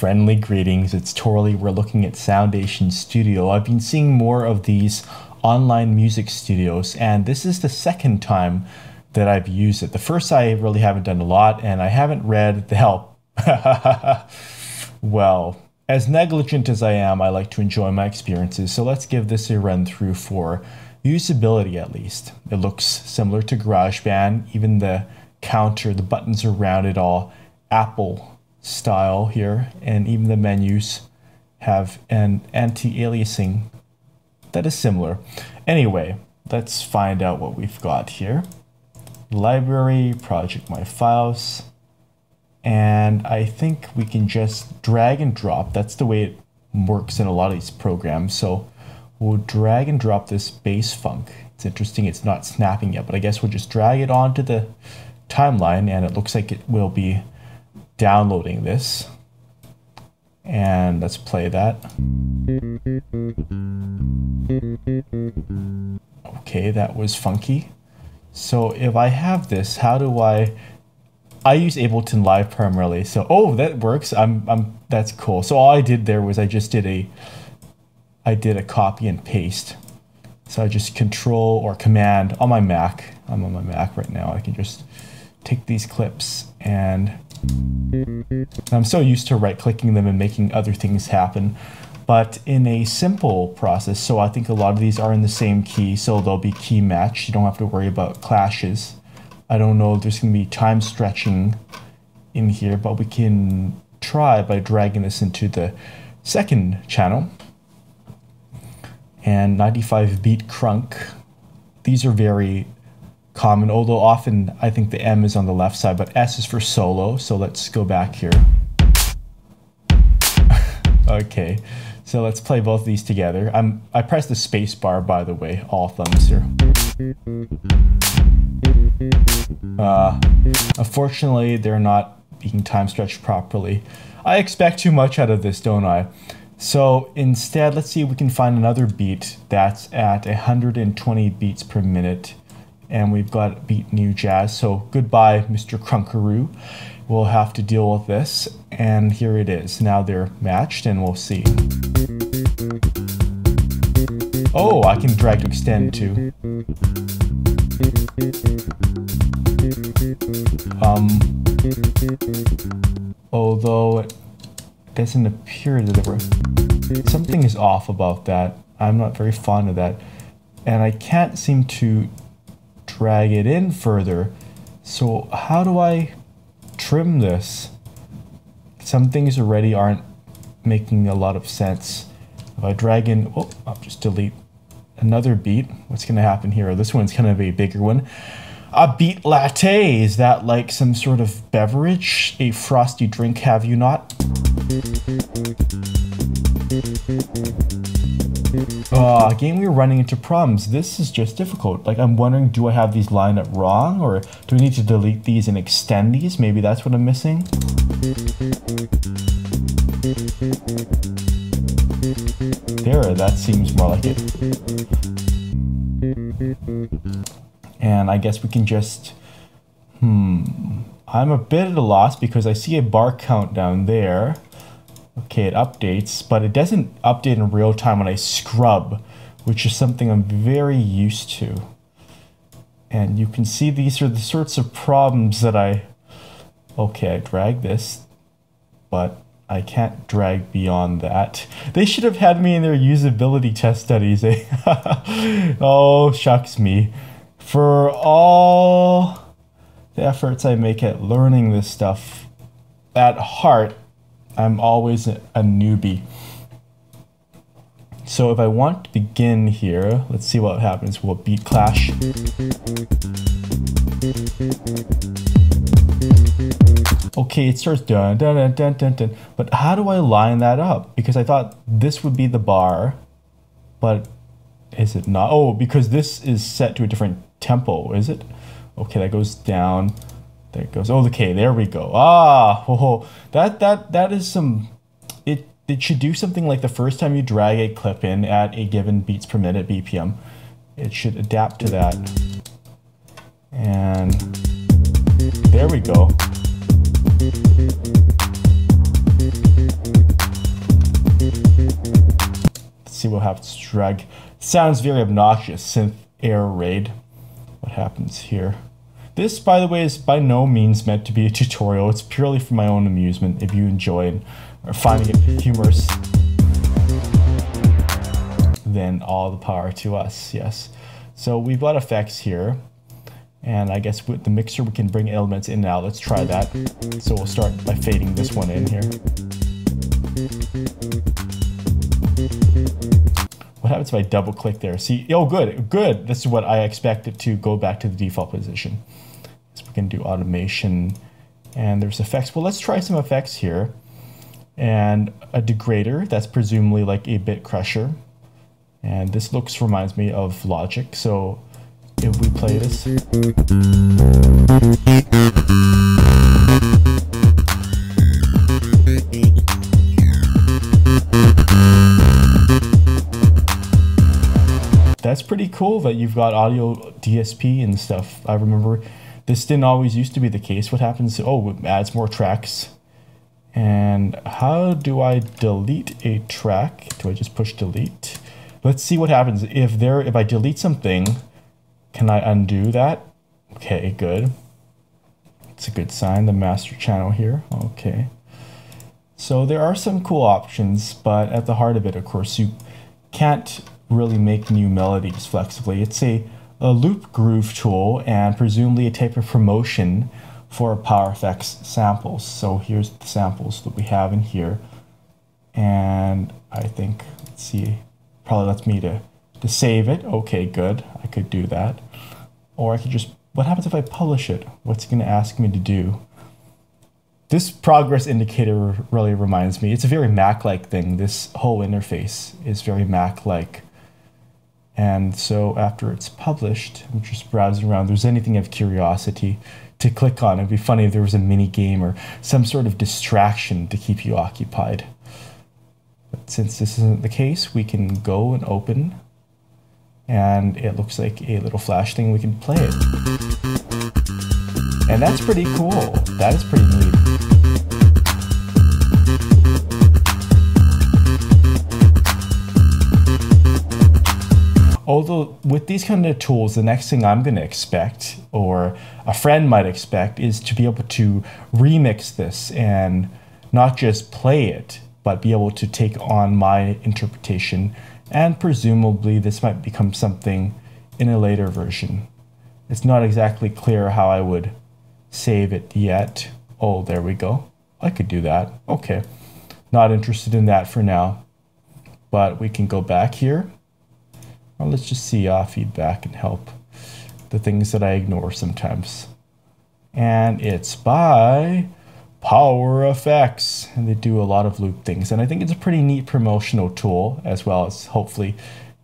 Friendly greetings, it's Torley. We're looking at Soundation Studio. I've been seeing more of these online music studios, and this is the second time that I've used it. The first I really haven't done a lot, and I haven't read the help. Well, as negligent as I am, I like to enjoy my experiences, so let's give this a run through for usability at least. It looks similar to GarageBand, even the counter, the buttons around it all Apple style here, and even the menus have an anti-aliasing that is similar. Anyway, let's find out what we've got here. Library, project my files, and I think we can just drag and drop. That's the way it works in a lot of these programs. So we'll drag and drop this bass funk. It's interesting, it's not snapping yet, but I guess we'll just drag it onto the timeline, and it looks like it will be downloading this. And let's play that. Okay, that was funky. So if I have this, how do I use Ableton Live primarily. So oh, that works. That's cool. So all I did there was I did a copy and paste. So I just control or command on my Mac. I'm on my Mac right now. I can just take these clips, and I'm so used to right-clicking them and making other things happen. But in a simple process, so I think a lot of these are in the same key, so they'll be key matched. You don't have to worry about clashes. I don't know if there's going to be time stretching in here, but we can try by dragging this into the second channel. And 95 beat crunk. These are very common, although often I think the M is on the left side, but S is for solo. So let's go back here. Okay, so let's play both of these together. I pressed the space bar, by the way, all thumbs here. Unfortunately, they're not being time stretched properly. I expect too much out of this, don't I? So instead, let's see if we can find another beat that's at 120 beats per minute. And we've got beat new jazz. So goodbye, Mr. Crunkaroo. We'll have to deal with this. And here it is. Now they're matched, and we'll see. Oh, I can drag to extend too. Although it doesn't appear that there were... Something is off about that. I'm not very fond of that. And I can't seem to drag it in further. So how do I trim this? Some things already aren't making a lot of sense. If I drag in, oh, I'll just delete another beat. What's going to happen here? This one's kind of a bigger one. A beet latte. Is that like some sort of beverage? A frosty drink, have you not? Again, we're running into problems. This is just difficult. Like, I'm wondering, do I have these lined up wrong, or do we need to delete these and extend these? Maybe that's what I'm missing. There, that seems more like it. And I guess we can just, I'm a bit at a loss because I see a bar count down there. Okay, it updates, but it doesn't update in real time when I scrub, which is something I'm very used to. And you can see these are the sorts of problems that okay, I drag this, but I can't drag beyond that. They should have had me in their usability test studies, eh? Oh, shucks me. For all the efforts I make at learning this stuff, at heart, I'm always a newbie. So if I want to begin here, let's see what happens. We'll beat clash. Okay, it starts dun dun dun dun dun dun. But how do I line that up? Because I thought this would be the bar, but is it not? Oh, because this is set to a different tempo, is it? Okay, that goes down. There it goes. Oh, okay, there we go. That is some. It should do something like the first time you drag a clip in at a given beats per minute BPM. It should adapt to that. And there we go. see what happens to drag. Sounds very obnoxious. Synth air raid. What happens here? This, by the way, is by no means meant to be a tutorial. It's purely for my own amusement. If you enjoy it or finding it humorous, then all the power to us, yes. So we've got effects here. And I guess with the mixer, we can bring elements in and out. Let's try that. So we'll start by fading this one in here. What happens if I double click there? See, oh, good, good. This is what I expected to go back to the default position. So we can do automation and there's effects. Well, let's try some effects here. And a degrader, that's presumably like a bit crusher. And this reminds me of Logic. So if we play this. That's pretty cool that you've got audio DSP and stuff. I remember this didn't always used to be the case. What happens? Oh, it adds more tracks. And how do I delete a track? Do I just push delete? Let's see what happens. If I delete something, can I undo that? Okay, good. It's a good sign, the master channel here. Okay. So there are some cool options, but at the heart of it, of course, you can't really make new melodies flexibly. It's a loop groove tool and presumably a type of promotion for Power Effects samples. So here's the samples that we have in here. And I think, let's see, probably lets me to save it. Okay, good. I could do that. Or I could just, what happens if I publish it? What's it going to ask me to do? This progress indicator really reminds me, it's a very Mac-like thing. This whole interface is very Mac-like. And so after it's published, I'm just browsing around. If there's anything of curiosity to click on, it'd be funny if there was a mini game or some sort of distraction to keep you occupied. But since this isn't the case, we can go and open, and it looks like a little flash thing. We can play it. And that's pretty cool. That is pretty neat. Although with these kind of tools, the next thing I'm going to expect, or a friend might expect, is to be able to remix this and not just play it, but be able to take on my interpretation. And presumably this might become something in a later version. It's not exactly clear how I would save it yet. Oh, there we go. I could do that. Okay. Not interested in that for now. But we can go back here. Well, let's just see feedback and help. The things that I ignore sometimes. And it's by Power Effects. And they do a lot of loop things. And I think it's a pretty neat promotional tool, as well as hopefully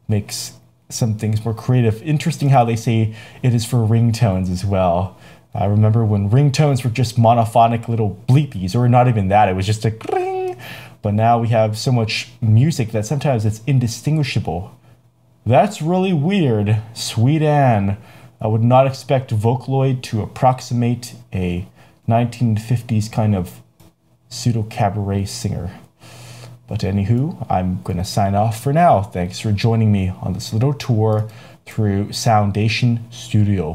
makes some things more creative. Interesting how they say it is for ringtones as well. I remember when ringtones were just monophonic little bleepies, or not even that, it was just a ring. But now we have so much music that sometimes it's indistinguishable. That's really weird. Sweet Anne. I would not expect Vocaloid to approximate a 1950s kind of pseudo cabaret singer. But anywho, I'm going to sign off for now. Thanks for joining me on this little tour through Soundation Studio.